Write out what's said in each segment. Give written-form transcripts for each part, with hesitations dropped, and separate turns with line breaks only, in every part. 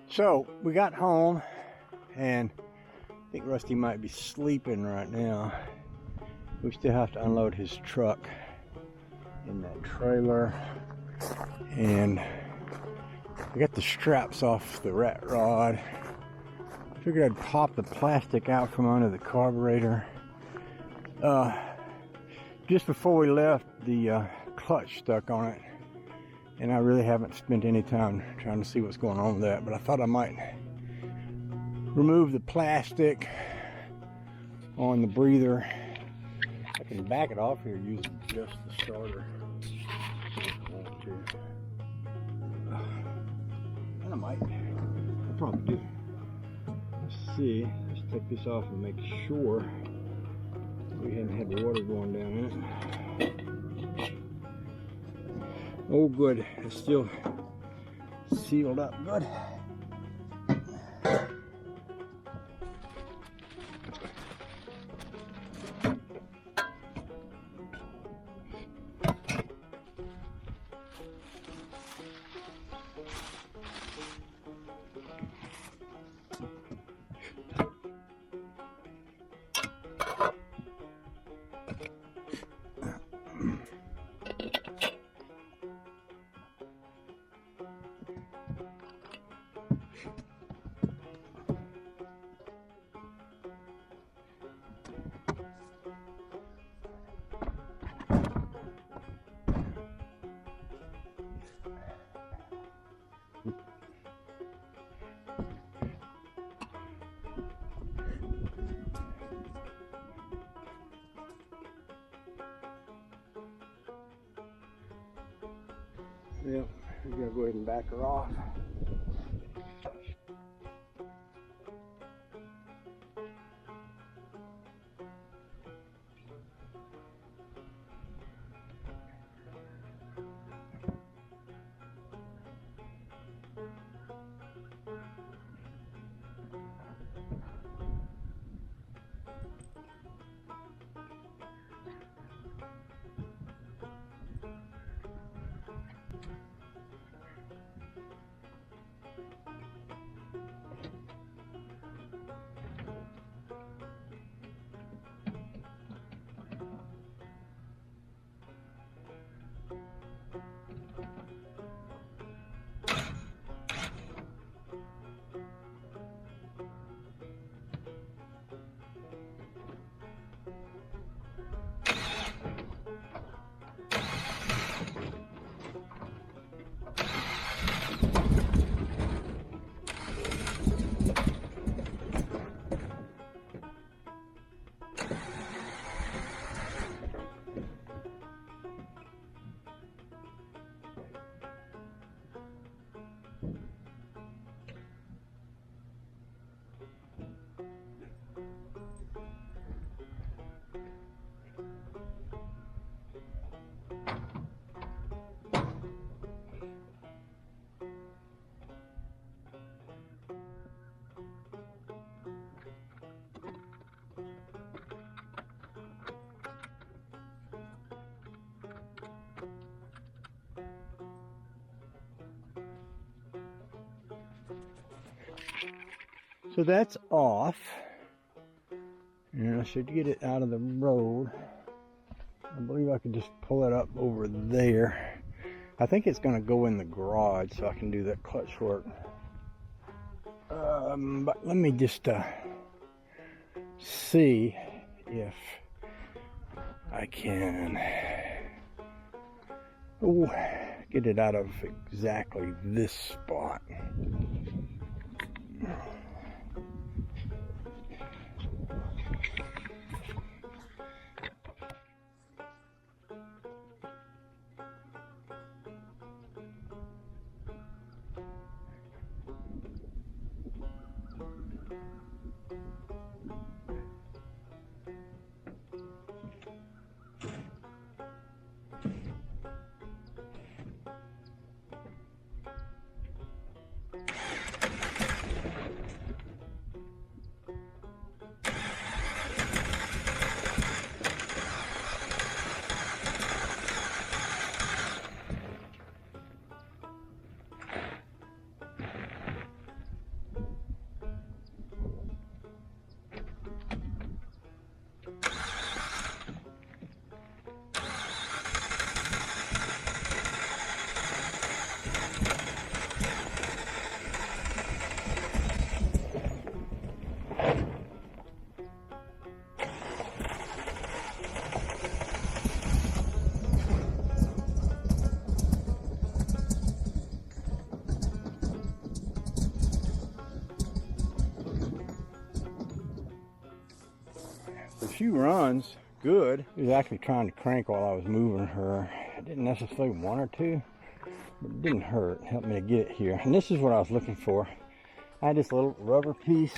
So we got home, and I think Rusty might be sleeping right now. We still have to unload his truck in that trailer, and I got the straps off the rat rod. Figured I'd pop the plastic out from under the carburetor. Just before we left, the clutch stuck on it, and I really haven't spent any time trying to see what's going on with that, but I thought I might remove the plastic on the breather. I can back it off here using just the starter if I want to. And I might. I'll probably do. Let's see. Let's take this off and make sure we hadn't had water going down in it. Oh, good. It's still sealed up good. Yep, we gotta go ahead and back her off. So that's off, and I should get it out of the road. I believe I could just pull it up over there. I think it's going to go in the garage so I can do that clutch work. But let me just see if I can get it out of exactly this spot. few runs, good. He was actually trying to crank while I was moving her. I didn't necessarily want her to, but it didn't hurt. It helped me to get it here. And this is what I was looking for. I had this little rubber piece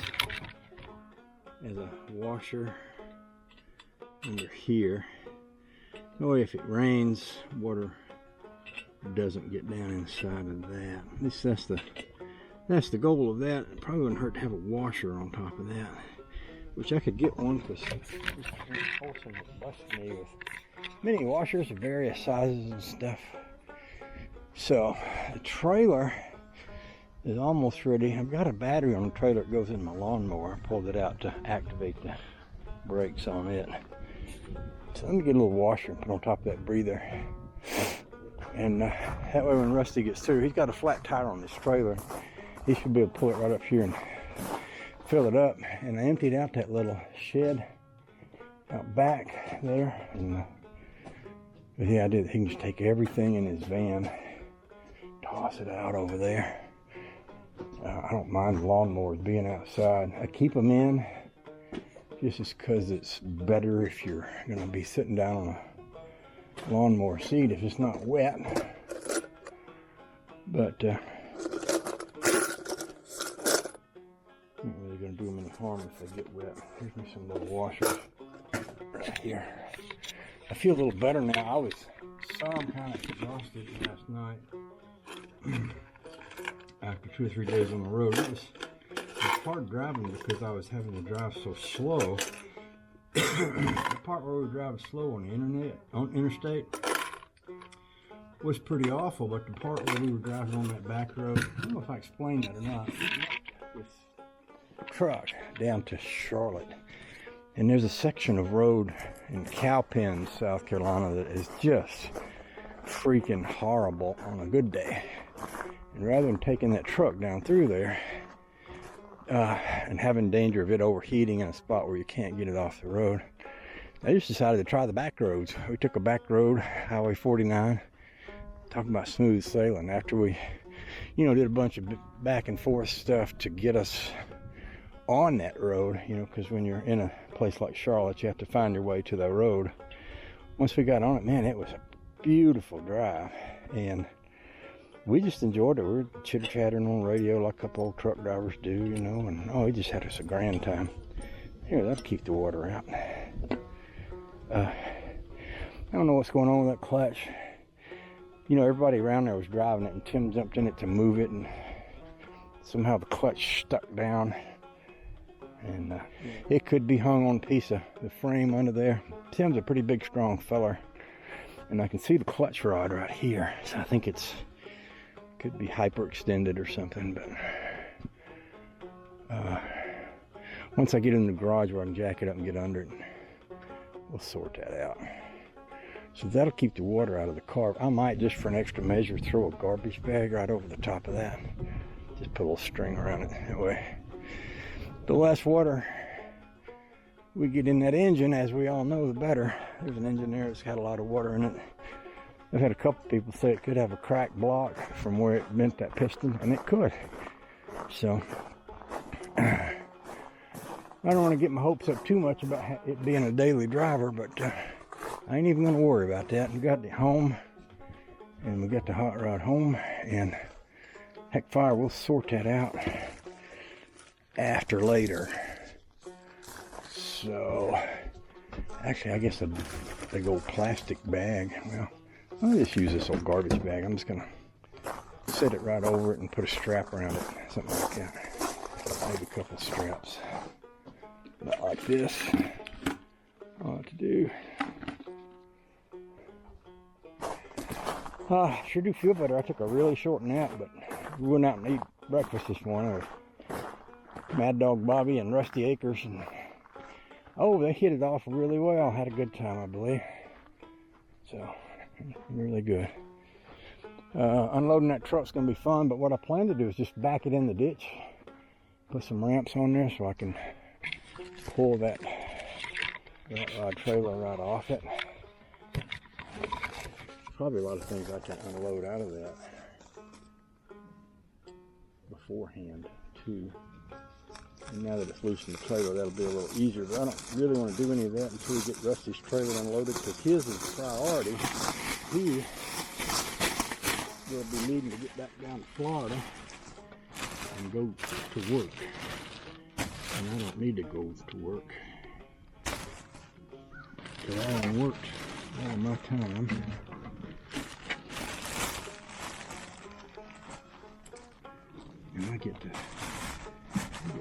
as a washer under here. That way if it rains, water doesn't get down inside of that. At least that's the goal of that. It probably wouldn't hurt to have a washer on top of that, which I could get one because this person busted me with many washers of various sizes and stuff. So the trailer is almost ready. I've got a battery on the trailer that goes in my lawnmower. I pulled it out to activate the brakes on it. So let me get a little washer and put on top of that breather. And that way when Rusty gets through, he's got a flat tire on this trailer. He should be able to pull it right up here and fill it up. And I emptied out that little shed out back there. And but yeah, I did. He can just take everything in his van, toss it out over there. I don't mind lawnmowers being outside. I keep them in just because it's better if you're going to be sitting down on a lawnmower seat if it's not wet. But not really going to do them any harm if they get wet. Here's me some little washers right here. I feel a little better now. I was some kind of exhausted last night after 2 or 3 days on the road. It was hard driving because I was having to drive so slow. The part where we were driving slow on the interstate was pretty awful, but the part where we were driving on that back road, I don't know if I explained that or not, with a truck down to Charlotte. And there's a section of road in Cowpen, South Carolina that is just freaking horrible on a good day. And rather than taking that truck down through there and having danger of it overheating in a spot where you can't get it off the road, I just decided to try the back roads. We took a back road, Highway 49, talking about smooth sailing. After we, did a bunch of back and forth stuff to get us on that road, because when you're in a place like Charlotte, you have to find your way to the road. Once we got on it, man, it was a beautiful drive, and we just enjoyed it. We were chitter-chattering on the radio like a couple old truck drivers do, and we just had us a grand time. Here, that'll keep the water out. I don't know what's going on with that clutch. Everybody around there was driving it, and Tim jumped in it to move it, and somehow the clutch stuck down. And it could be hung on a piece of the frame under there. Tim's a pretty big, strong feller. And I can see the clutch rod right here. So I think could be hyperextended or something. But once I get in the garage where I can jack it up and get under it, we'll sort that out. So that'll keep the water out of the car. I might, just for an extra measure, throw a garbage bag right over the top of that. Just put a little string around it that way. The less water we get in that engine, as we all know, the better. There's an engine there that's got a lot of water in it. I've had a couple people say it could have a cracked block from where it bent that piston, and it could. So I don't want to get my hopes up too much about it being a daily driver, but I ain't even going to worry about that. We got it home, and we got the hot rod home, and heck fire, we'll sort that out after later. So actually, I guess a big old plastic bag. Well, I'll just use this old garbage bag. I'm just gonna set it right over it and put a strap around it, something like that. Maybe a couple straps, not like this. All to do. Sure do feel better. I took a really short nap, but we went out and ate breakfast this morning with Mad Dog Bobby and Rusty Akers, and they hit it off really well. Had a good time, I believe. So really good. Unloading that truck's gonna be fun, but what I plan to do is just back it in the ditch, put some ramps on there so I can pull that trailer right off it. Probably a lot of things I can unload out of that beforehand too. And now that it's loose in the trailer, that'll be a little easier. But I don't really want to do any of that until we get Rusty's trailer unloaded, because his is the priority. He will be needing to get back down to Florida and go to work. And I don't need to go to work, because I haven't worked all my time. And I get to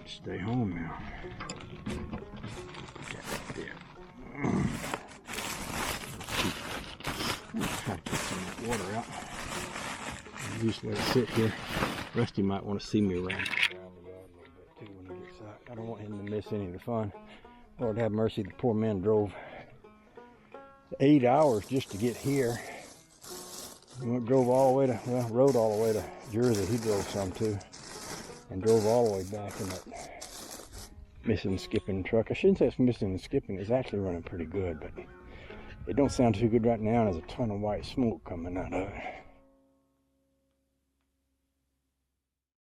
stay home now. Put that right there. Let's try to get some of that water out. I'll just let it sit here. Rusty might want to see me around the yard a little bit too when he gets out. I don't want him to miss any of the fun. Lord have mercy, the poor man drove 8 hours just to get here. He drove all the way to, well, rode all the way to Jersey. He drove some too. And drove all the way back in that missing skipping truck. I shouldn't say it's missing and skipping. It's actually running pretty good, but it don't sound too good right now. There's a ton of white smoke coming out of it.